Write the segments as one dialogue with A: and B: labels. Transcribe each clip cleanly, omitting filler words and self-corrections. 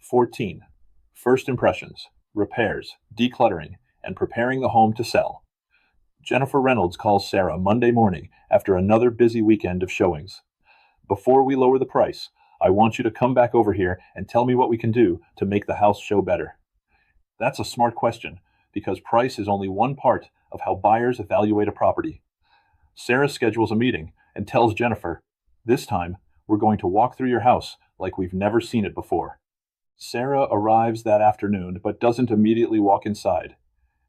A: 14. First impressions, repairs, decluttering, and preparing the home to sell. Jennifer Reynolds calls Sarah Monday morning after another busy weekend of showings. Before we lower the price, I want you to come back over here and tell me what we can do to make the house show better. That's a smart question, because price is only one part of how buyers evaluate a property. Sarah schedules a meeting and tells Jennifer, "This time, we're going to walk through your house like we've never seen it before." Sarah arrives that afternoon but doesn't immediately walk inside.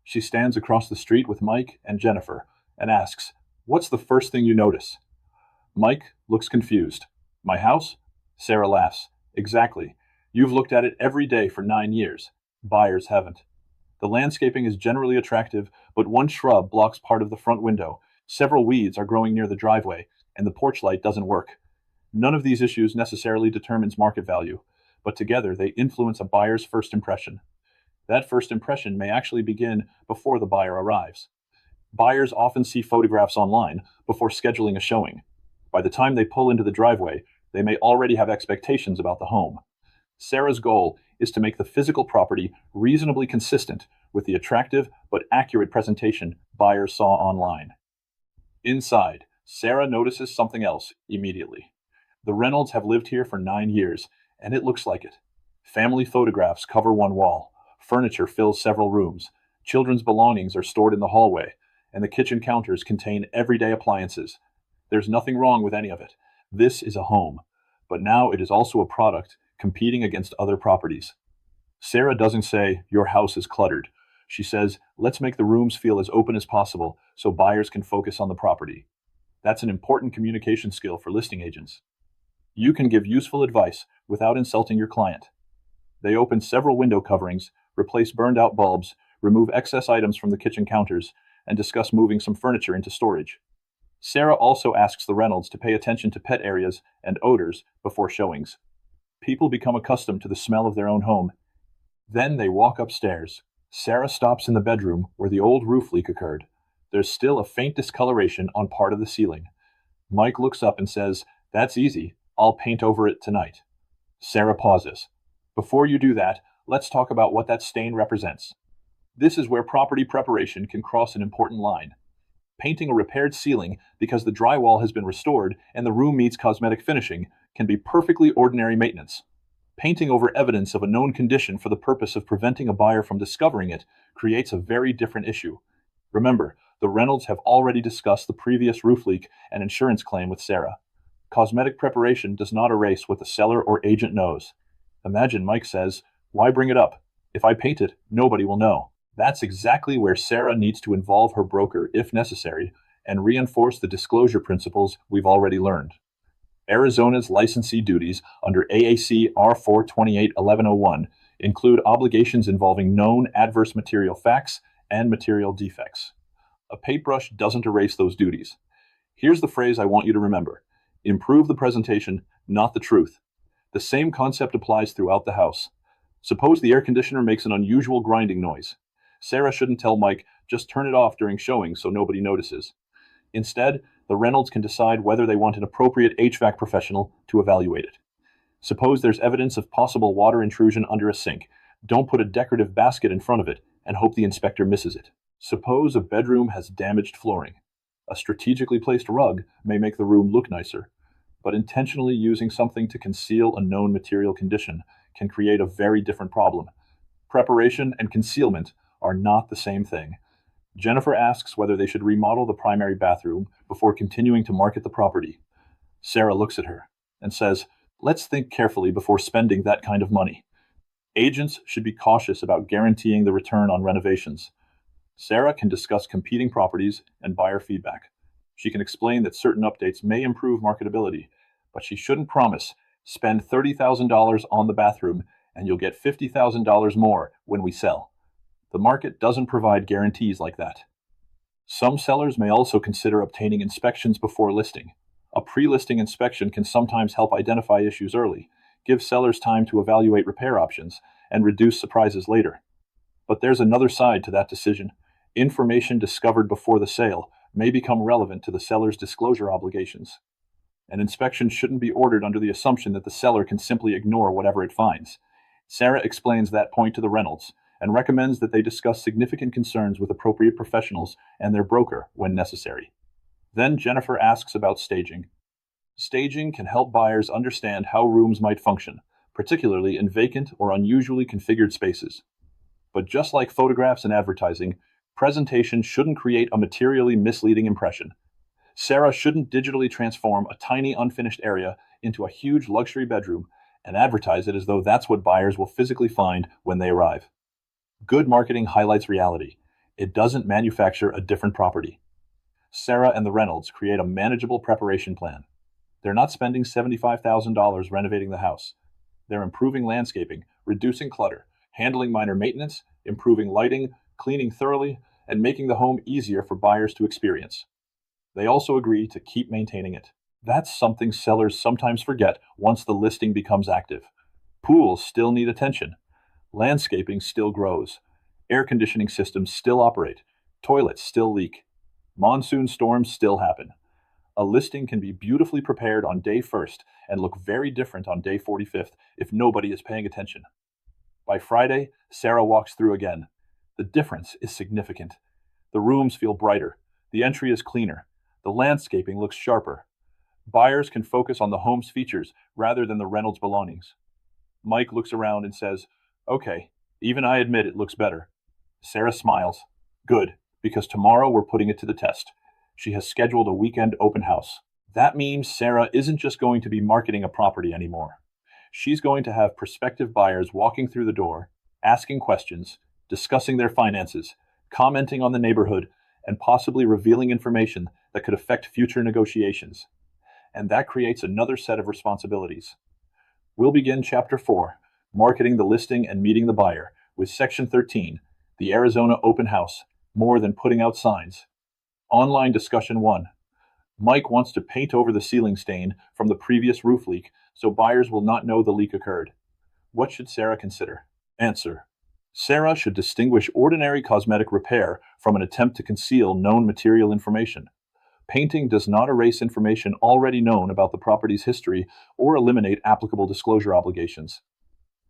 A: She stands across the street with Mike and Jennifer and asks, "What's the first thing you notice?" Mike looks confused. "My house?" Sarah laughs. "Exactly. You've looked at it every day for 9 years. Buyers haven't. The landscaping is generally attractive, but one shrub blocks part of the front window. Several weeds are growing near the driveway, and the porch light doesn't work. None of these issues necessarily determines market value, but together they influence a buyer's first impression. That first impression may actually begin before the buyer arrives. Buyers often see photographs online before scheduling a showing. By the time they pull into the driveway, they may already have expectations about the home. Sarah's goal is to make the physical property reasonably consistent with the attractive but accurate presentation buyers saw online. Inside, Sarah notices something else immediately. The Reynolds have lived here for 9 years, and it looks like it. Family photographs cover one wall, furniture fills several rooms, children's belongings are stored in the hallway, and the kitchen counters contain everyday appliances. There's nothing wrong with any of it. This is a home, but now it is also a product competing against other properties. Sarah doesn't say, "Your house is cluttered." She says, "Let's make the rooms feel as open as possible so buyers can focus on the property." That's an important communication skill for listing agents. You can give useful advice without insulting your client. They open several window coverings, replace burned out bulbs, remove excess items from the kitchen counters, and discuss moving some furniture into storage. Sarah also asks the Reynolds to pay attention to pet areas and odors before showings. People become accustomed to the smell of their own home. Then they walk upstairs. Sarah stops in the bedroom where the old roof leak occurred. There's still a faint discoloration on part of the ceiling. Mike looks up and says, "That's easy. I'll paint over it tonight." Sarah pauses. "Before you do that, let's talk about what that stain represents." This is where property preparation can cross an important line. Painting a repaired ceiling because the drywall has been restored and the room needs cosmetic finishing can be perfectly ordinary maintenance. Painting over evidence of a known condition for the purpose of preventing a buyer from discovering it creates a very different issue. Remember, the Reynolds have already discussed the previous roof leak and insurance claim with Sarah. Cosmetic preparation does not erase what the seller or agent knows. Imagine Mike says, "Why bring it up? If I paint it, nobody will know." That's exactly where Sarah needs to involve her broker if necessary and reinforce the disclosure principles we've already learned. Arizona's licensee duties under AAC R428-1101 include obligations involving known adverse material facts and material defects. A paintbrush doesn't erase those duties. Here's the phrase I want you to remember: improve the presentation, not the truth. The same concept applies throughout the house. Suppose the air conditioner makes an unusual grinding noise. Sarah shouldn't tell Mike, "Just turn it off during showings so nobody notices." Instead, the Reynolds can decide whether they want an appropriate HVAC professional to evaluate it. Suppose there's evidence of possible water intrusion under a sink. Don't put a decorative basket in front of it and hope the inspector misses it. Suppose a bedroom has damaged flooring. A strategically placed rug may make the room look nicer, but intentionally using something to conceal a known material condition can create a very different problem. Preparation and concealment are not the same thing. Jennifer asks whether they should remodel the primary bathroom before continuing to market the property. Sarah looks at her and says, "Let's think carefully before spending that kind of money." Agents should be cautious about guaranteeing the return on renovations. Sarah can discuss competing properties and buyer feedback. She can explain that certain updates may improve marketability, but she shouldn't promise, "Spend $30,000 on the bathroom and you'll get $50,000 more when we sell." The market doesn't provide guarantees like that. Some sellers may also consider obtaining inspections before listing. A pre-listing inspection can sometimes help identify issues early, give sellers time to evaluate repair options, and reduce surprises later. But there's another side to that decision. Information discovered before the sale may become relevant to the seller's disclosure obligations. An inspection shouldn't be ordered under the assumption that the seller can simply ignore whatever it finds. Sarah explains that point to the Reynolds and recommends that they discuss significant concerns with appropriate professionals and their broker when necessary. Then Jennifer asks about staging. Staging can help buyers understand how rooms might function, particularly in vacant or unusually configured spaces. But just like photographs and advertising, presentation shouldn't create a materially misleading impression. Sarah shouldn't digitally transform a tiny unfinished area into a huge luxury bedroom and advertise it as though that's what buyers will physically find when they arrive. Good marketing highlights reality. It doesn't manufacture a different property. Sarah and the Reynolds create a manageable preparation plan. They're not spending $75,000 renovating the house. They're improving landscaping, reducing clutter, handling minor maintenance, improving lighting, cleaning thoroughly, and making the home easier for buyers to experience. They also agree to keep maintaining it. That's something sellers sometimes forget once the listing becomes active. Pools still need attention. Landscaping still grows. Air conditioning systems still operate. Toilets still leak. Monsoon storms still happen. A listing can be beautifully prepared on day 1st and look very different on day 45th if nobody is paying attention. By Friday, Sarah walks through again. The difference is significant. The rooms feel brighter. The entry is cleaner. The landscaping looks sharper. Buyers can focus on the home's features rather than the Reynolds belongings. Mike looks around and says, "Okay, even I admit it looks better." Sarah smiles. "Good, because tomorrow we're putting it to the test." She has scheduled a weekend open house. That means Sarah isn't just going to be marketing a property anymore. She's going to have prospective buyers walking through the door, asking questions, discussing their finances, commenting on the neighborhood, and possibly revealing information that could affect future negotiations. And that creates another set of responsibilities. We'll begin Chapter 4, Marketing the Listing and Meeting the Buyer, with Section 13, the Arizona Open House, More Than Putting Out Signs. Online Discussion 1. Mike wants to paint over the ceiling stain from the previous roof leak so buyers will not know the leak occurred. What should Sarah consider? Answer. Sarah should distinguish ordinary cosmetic repair from an attempt to conceal known material information. Painting does not erase information already known about the property's history or eliminate applicable disclosure obligations.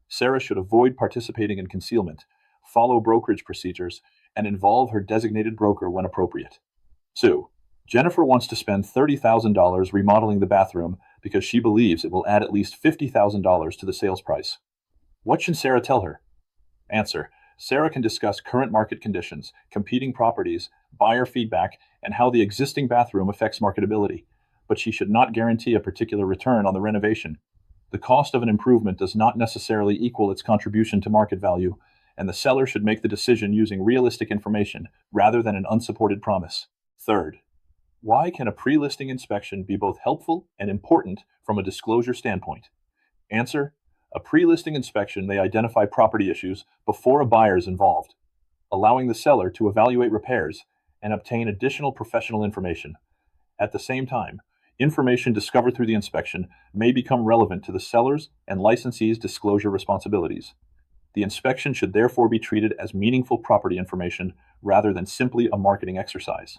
A: Sarah should avoid participating in concealment, follow brokerage procedures, and involve her designated broker when appropriate. 2. Jennifer wants to spend $30,000 remodeling the bathroom because she believes it will add at least $50,000 to the sales price. What should Sarah tell her? Answer. Sarah can discuss current market conditions, competing properties, buyer feedback, and how the existing bathroom affects marketability, but she should not guarantee a particular return on the renovation. The cost of an improvement does not necessarily equal its contribution to market value, and the seller should make the decision using realistic information rather than an unsupported promise. 3rd, why can a pre-listing inspection be both helpful and important from a disclosure standpoint? Answer. A pre-listing inspection may identify property issues before a buyer is involved, allowing the seller to evaluate repairs and obtain additional professional information. At the same time, information discovered through the inspection may become relevant to the seller's and licensee's disclosure responsibilities. The inspection should therefore be treated as meaningful property information rather than simply a marketing exercise.